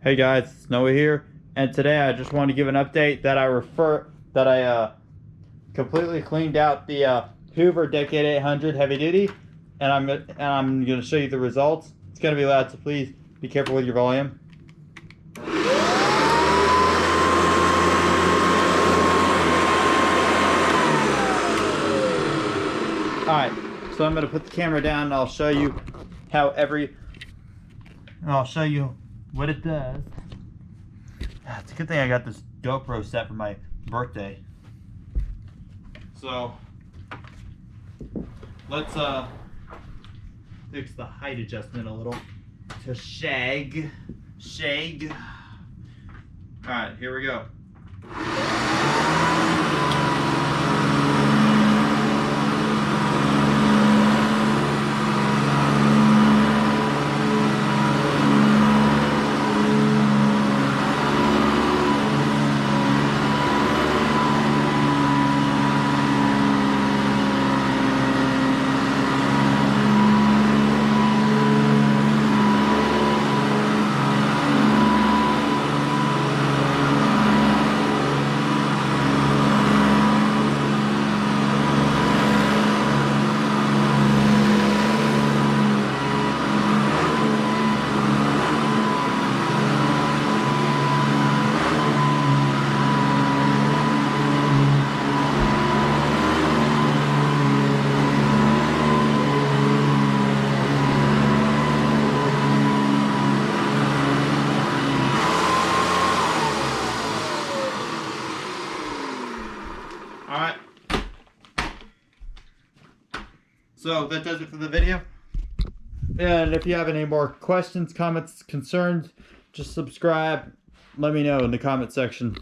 Hey guys, it's Noah here, and today I just want to give an update that I completely cleaned out the Hoover Decade 800 Heavy Duty, and I'm going to show you the results. It's going to be loud, so please be careful with your volume. Alright, so I'm going to put the camera down and I'll show you what it does. It's a good thing I got this GoPro set for my birthday. So let's fix the height adjustment a little to shag. Alright, here we go. Alright, so that does it for the video, and if you have any more questions, comments, concerns, just subscribe, let me know in the comment section.